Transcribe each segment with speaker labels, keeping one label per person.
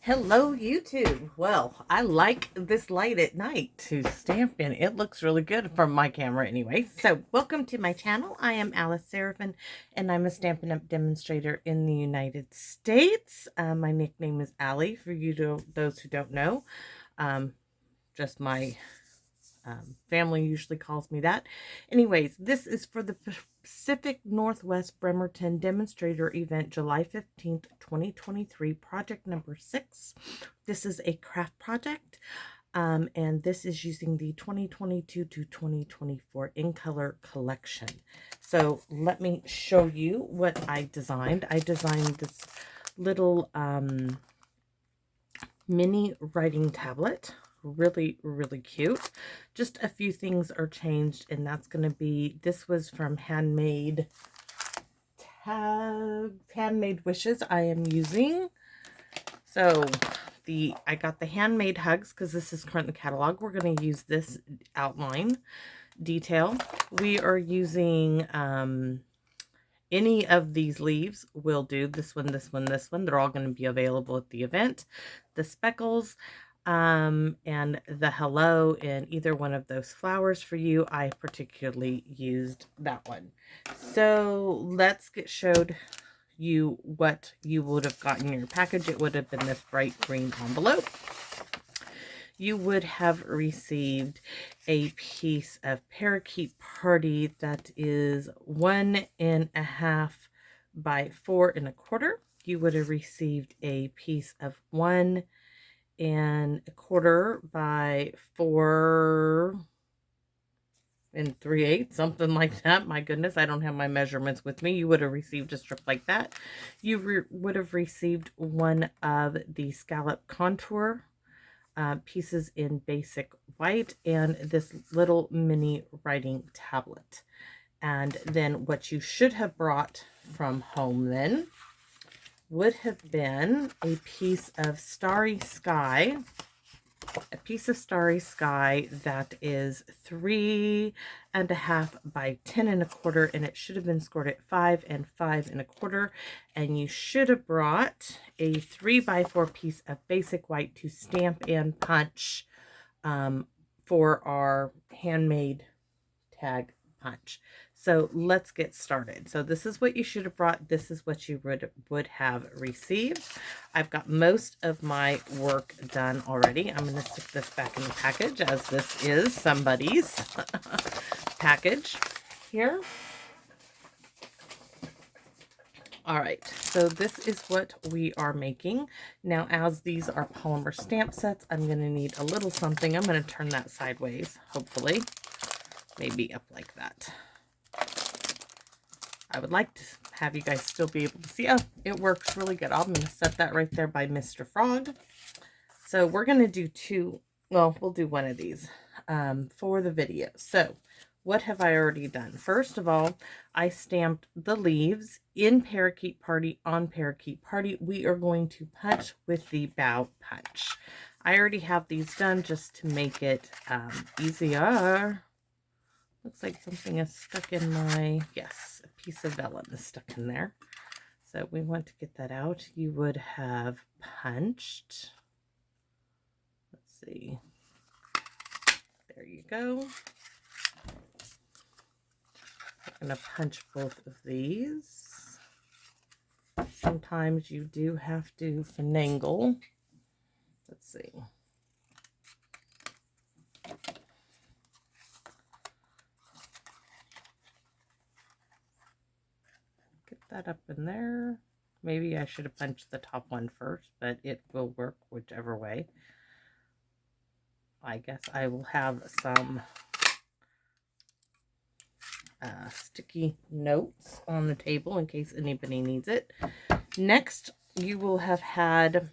Speaker 1: Hello YouTube. Well, I like this light at night to stamp in. It looks really good from my camera anyway. So welcome to my channel. I am Alice Seraphin and I'm a Stampin' Up! Demonstrator in the United States. My nickname is Allie for those who don't know. Just my family usually calls me that. Anyways, this is for the Pacific Northwest Bremerton Demonstrator Event, July 15th, 2023, project number 6. This is a craft project, and this is using the 2022 to 2024 in color collection. So let me show you what I designed. I designed this little mini writing tablet. Really cute. Just a few things are changed, and that's going to be, this was from Handmade Wishes I am using. So I got the handmade hugs because this is current in the catalog. We're going to use this outline detail. We are using any of these leaves will do. This one, this one, this one. They're all going to be available at the event. The speckles and the hello in either one of those flowers for you. I particularly used that one. So let's get showed you what you would have gotten in your package. It would have been this bright green envelope. You would have received a piece of Parakeet Party that is 1.5 by 4.25. You would have received a piece of 1.25 by 4 3/8, something like that. My goodness, I don't have my measurements with me. You would have received a strip like that. You would have received one of the scallop contour pieces in basic white, and this little mini writing tablet. And then what you should have brought from home then would have been a piece of Starry Sky. A piece of Starry Sky that is 3.5 by 10.25, and it should have been scored at 5 and 5.25. And you should have brought a 3 by 4 piece of basic white to stamp and punch for our handmade tag punch. So let's get started. So this is what you should have brought. This is what you would have received. I've got most of my work done already. I'm going to stick this back in the package, as this is somebody's package here. All right, so this is what we are making. Now, as these are polymer stamp sets, I'm going to need a little something. I'm going to turn that sideways, hopefully. Maybe up like that. I would like to have you guys still be able to see. Oh, it works really good. I'm going to set that right there by Mr. Frog. So we're going to do two. Well, we'll do one of these for the video. So what have I already done? First of all, I stamped the leaves in Parakeet Party on Parakeet Party. We are going to punch with the bow punch. I already have these done just to make it easier. Looks like something is stuck in my, yes, a piece of vellum is stuck in there. So we want to get that out. You would have punched. Let's see. There you go. I'm going to punch both of these. Sometimes you do have to finagle. Let's see. Get that up in there. Maybe I should have punched the top one first, but it will work whichever way. I guess I will have some sticky notes on the table in case anybody needs it. Next, you will have had,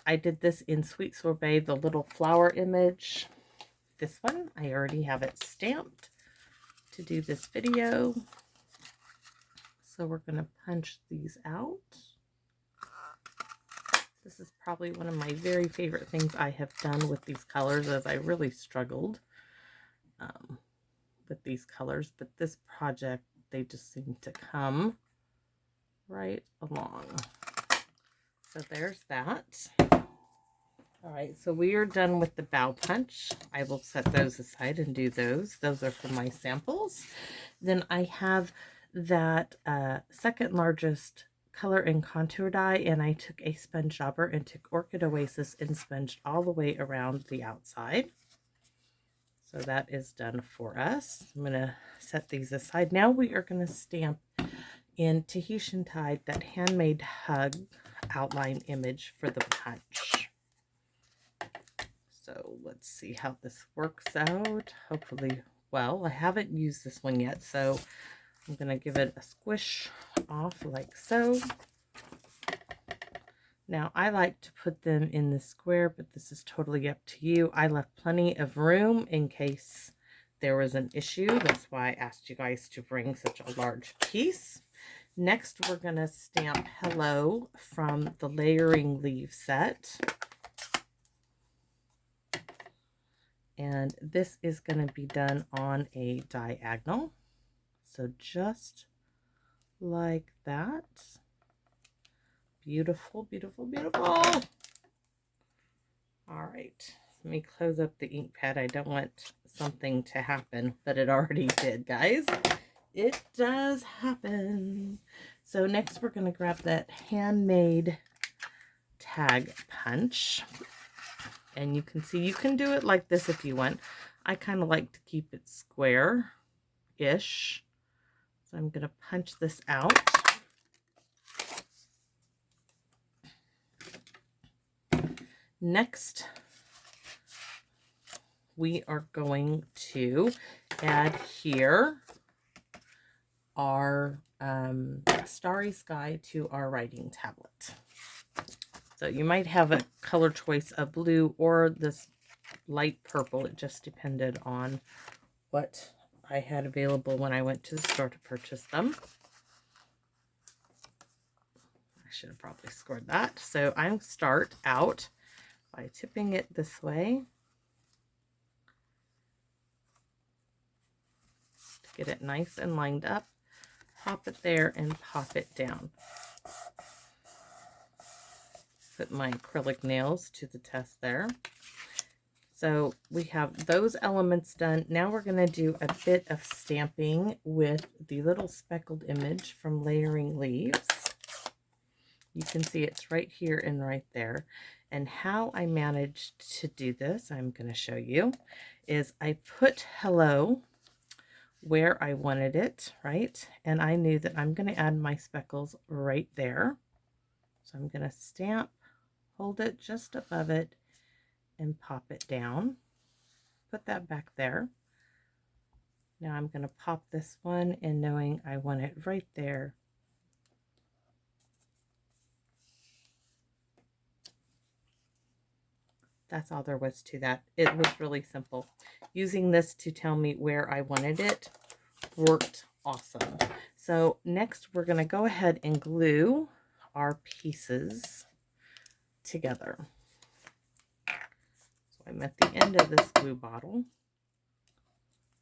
Speaker 1: I did this in Sweet Sorbet, the little flower image. This one, I already have it stamped to do this video. So we're going to punch these out. This is probably one of my very favorite things I have done with these colors, as I really struggled with these colors. But this project, they just seem to come right along. So there's that. All right, so we are done with the bow punch. I will set those aside and do those. Those are for my samples. Then I have that second largest color and contour die, and I took a sponge dauber and took Orchid Oasis and sponged all the way around the outside. So that is done for us. I'm going to set these aside. Now we are going to stamp in Tahitian Tide that handmade hug outline image for the punch. So let's see how this works out. Hopefully well. I haven't used this one yet, so I'm going to give it a squish off like so. Now I like to put them in the square, but this is totally up to you. I left plenty of room in case there was an issue. That's why I asked you guys to bring such a large piece. Next, we're going to stamp Hello from the Layering Leaf set. And this is going to be done on a diagonal. So just like that. Beautiful, beautiful, beautiful. All right, let me close up the ink pad. I don't want something to happen, but it already did, guys. It does happen. So next we're going to grab that handmade tag punch. And you can see, you can do it like this if you want. I kind of like to keep it square-ish. So I'm going to punch this out. Next, we are going to add here our Starry Sky to our writing tablet. So you might have a color choice of blue or this light purple. It just depended on what I had available when I went to the store to purchase them. I should have probably scored that. So I start out by tipping it this way to get it nice and lined up. Pop it there and pop it down. Put my acrylic nails to the test there. So we have those elements done. Now we're going to do a bit of stamping with the little speckled image from Layering Leaves. You can see it's right here and right there. And how I managed to do this, I'm going to show you, is I put Hello where I wanted it, right? And I knew that I'm going to add my speckles right there. So I'm going to stamp, hold it just above it, and pop it down. Put that back there. Now I'm going to pop this one, and knowing I want it right there. That's all there was to that. It was really simple. Using this to tell me where I wanted it worked awesome. So next we're going to go ahead and glue our pieces together. So I'm at the end of this glue bottle,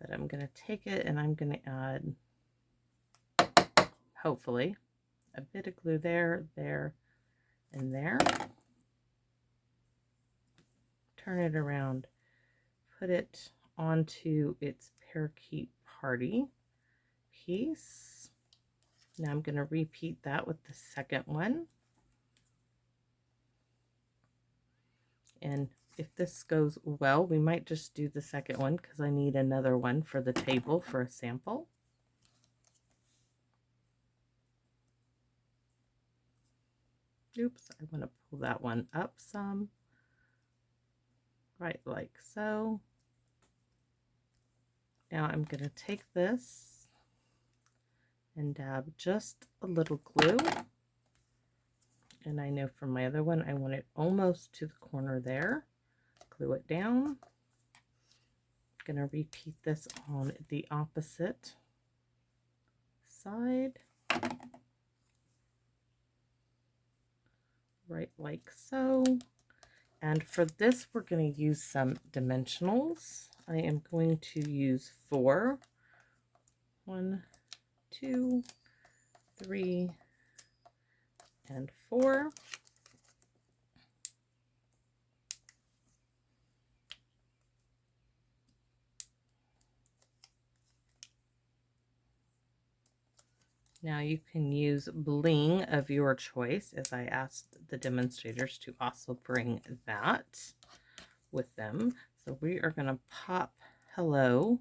Speaker 1: but I'm going to take it and I'm going to add, hopefully, a bit of glue there, there, and there. Turn it around, put it onto its parakeet party piece. Now I'm going to repeat that with the second one. And if this goes well, we might just do the second one because I need another one for the table for a sample. Oops, I want to pull that one up some. Right, like so. Now I'm going to take this and dab just a little glue. And I know from my other one, I want it almost to the corner there. Glue it down. I'm going to repeat this on the opposite side. Right like so. And for this, we're going to use some dimensionals. I am going to use 4. 1, 2, 3, and 4. Now you can use bling of your choice, as I asked the demonstrators to also bring that with them. So we are going to pop hello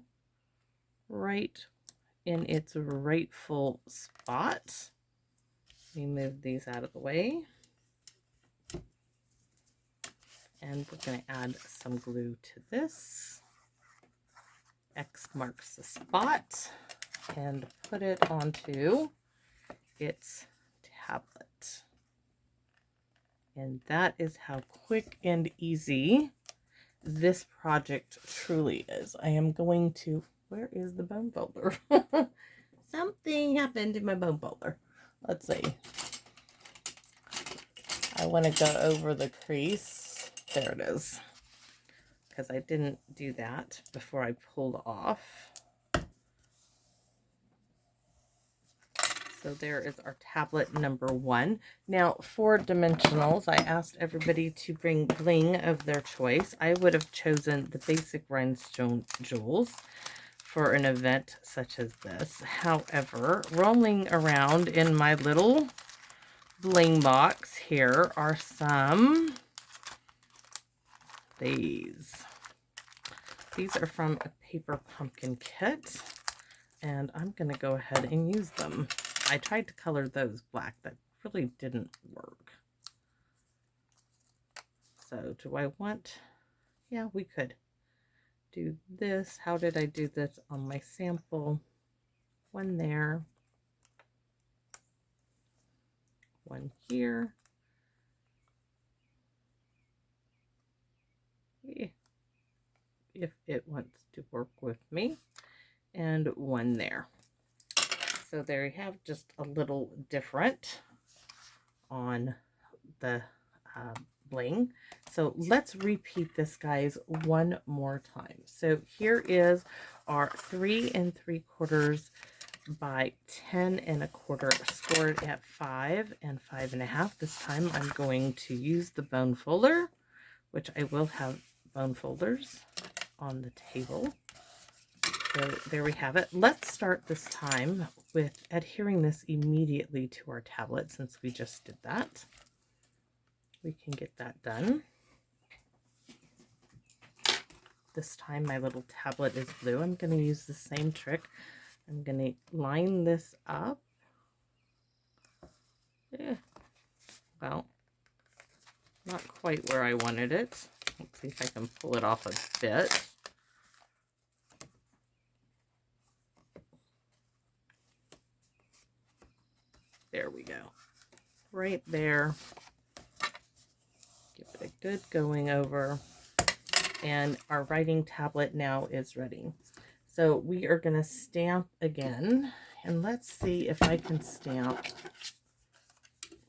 Speaker 1: right in its rightful spot. We move these out of the way. And we're going to add some glue to this. X marks the spot. And put it onto its tablet. And that is how quick and easy this project truly is. I am going to... Where is the bone folder? Something happened in my bone folder. Let's see. I want to go over the crease. There it is. Because I didn't do that before I pulled off. So there is our tablet number 1. Now for dimensionals, I asked everybody to bring bling of their choice. I would have chosen the basic rhinestone jewels for an event such as this. However, rolling around in my little bling box here are some these. These are from a paper pumpkin kit, and I'm going to go ahead and use them. I tried to color those black. That really didn't work. So do I want... Yeah, we could do this. How did I do this on my sample? One there. One here. If it wants to work with me. And one there. So there you have, just a little different on the bling. So let's repeat this, guys, one more time. So here is our 3 3/4 by 10 1/4 scored at 5 and 5.5. This time I'm going to use the bone folder, which I will have bone folders on the table. So there we have it. Let's start this time with adhering this immediately to our tablet, since we just did that. We can get that done. This time my little tablet is blue. I'm going to use the same trick. I'm going to line this up. Well, not quite where I wanted it. Let's see if I can pull it off a bit. There we go. Right there. Give it a good going over. And our writing tablet now is ready. So we are going to stamp again. And let's see if I can stamp.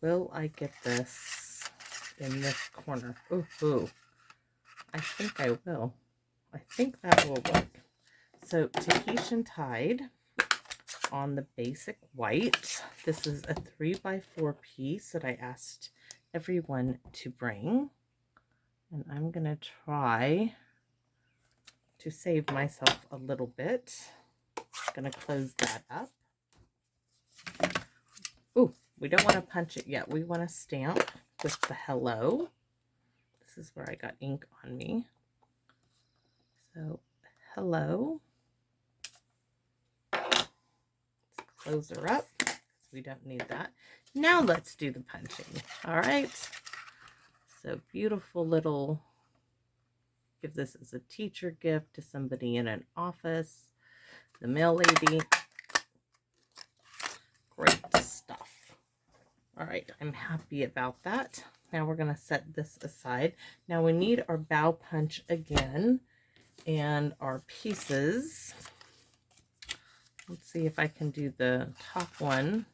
Speaker 1: Will I get this in this corner? Ooh. I think I will. I think that will work. So Tahitian Tide on the basic white. This is a 3x4 piece that I asked everyone to bring. And I'm going to try to save myself a little bit. I'm going to close that up. Ooh, we don't want to punch it yet. We want to stamp with the hello. This is where I got ink on me. So, hello. Let's close her up. We don't need that. Now let's do the punching. All right. So beautiful little, give this as a teacher gift to somebody in an office, the mail lady. Great stuff. All right, I'm happy about that. Now we're going to set this aside. Now we need our bow punch again and our pieces. Let's see if I can do the top one.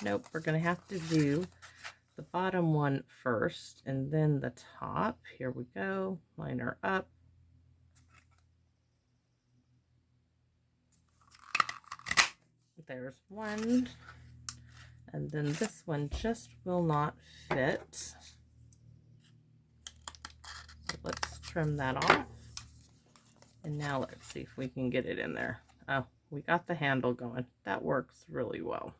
Speaker 1: Nope, we're going to have to do the bottom one first and then the top. Here we go. Line her up. There's one. And then this one just will not fit. So let's trim that off. And now let's see if we can get it in there. Oh, we got the handle going. That works really well.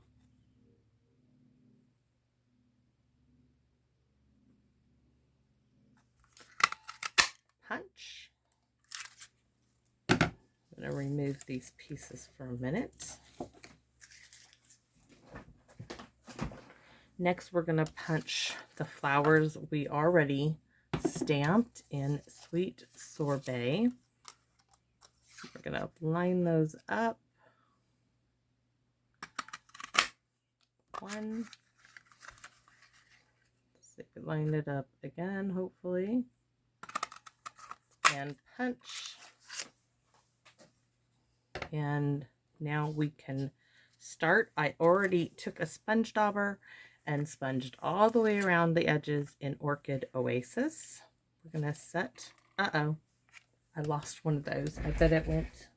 Speaker 1: going to remove these pieces for a minute. Next, we're going to punch the flowers we already stamped in Sweet Sorbet. We're going to line those up. One. Let's see if we line it up again, hopefully. And punch. And now we can start. I already took a sponge dauber and sponged all the way around the edges in Orchid Oasis. We're going to set, uh-oh, I lost one of those. I bet it went,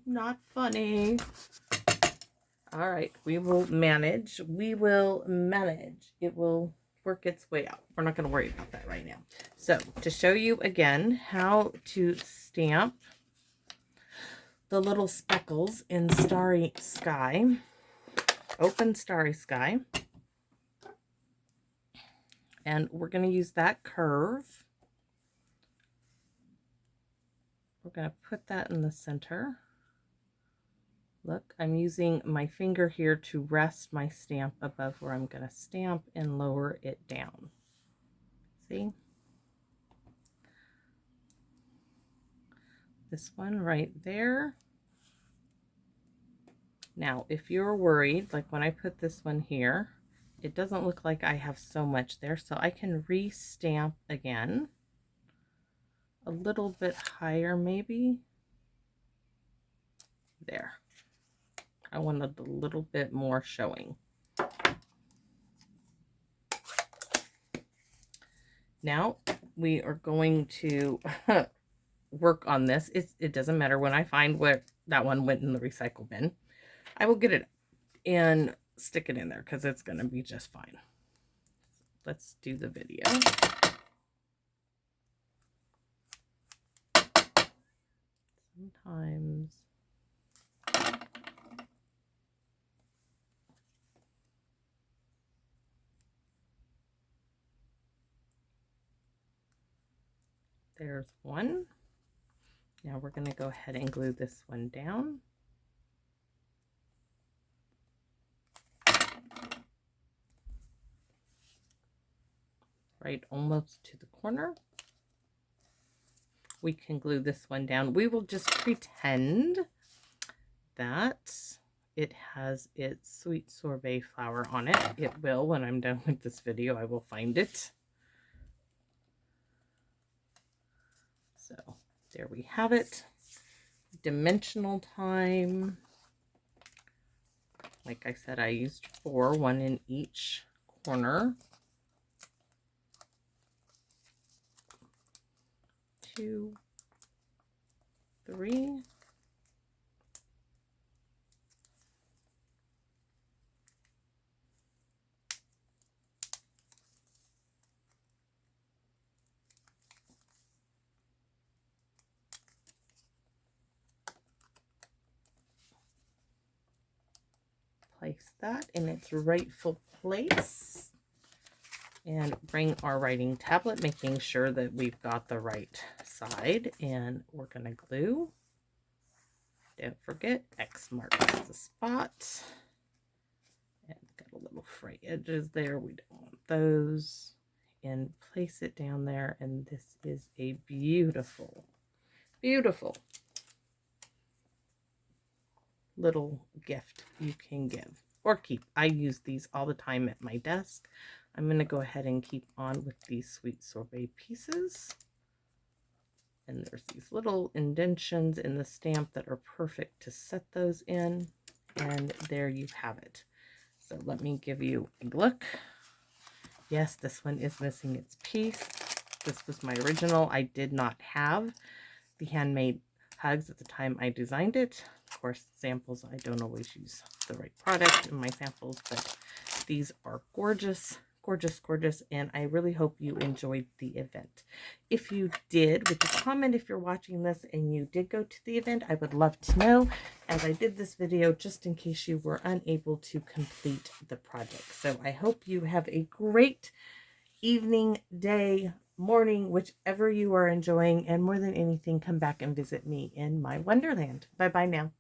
Speaker 1: not funny. All right, we will manage. We will manage. It will work its way out. We're not going to worry about that right now. So to show you again how to stamp the little speckles in Starry Sky, open Starry Sky, and we're going to use that curve. We're going to put that in the center. Look, I'm using my finger here to rest my stamp above where I'm going to stamp and lower it down. See? This one right there. Now, if you're worried, like when I put this one here, it doesn't look like I have so much there, so I can re-stamp again. A little bit higher, maybe. There. I wanted a little bit more showing. Now we are going to work on this. It doesn't matter. When I find where that one went in the recycle bin, I will get it and stick it in there because it's going to be just fine. Let's do the video. Sometimes there's one. Now we're going to go ahead and glue this one down. Right almost to the corner. We can glue this one down. We will just pretend that it has its Sweet Sorbet flower on it. It will when I'm done with this video. I will find it. So there we have it. Dimensional time. Like I said, I used 4, 1 in each corner. 2, 3. Place that in its rightful place and bring our writing tablet, making sure that we've got the right side, and we're going to glue. Don't forget, X marks the spot. And got a little fray edges there. We don't want those. And place it down there, and this is a beautiful, beautiful little gift you can give or keep. I use these all the time at my desk. I'm going to go ahead and keep on with these Sweet Sorbet pieces. And there's these little indentions in the stamp that are perfect to set those in. And there you have it. So let me give you a look. Yes, this one is missing its piece. This was my original. I did not have the handmade hugs at the time I designed it. Of course, samples, I don't always use the right product in my samples, but these are gorgeous, gorgeous, gorgeous, and I really hope you enjoyed the event. If you did, would you comment if you're watching this and you did go to the event? I would love to know, as I did this video just in case you were unable to complete the project. So I hope you have a great evening, day, morning, whichever you are enjoying. And more than anything, come back and visit me in my Wonderland. Bye-bye now.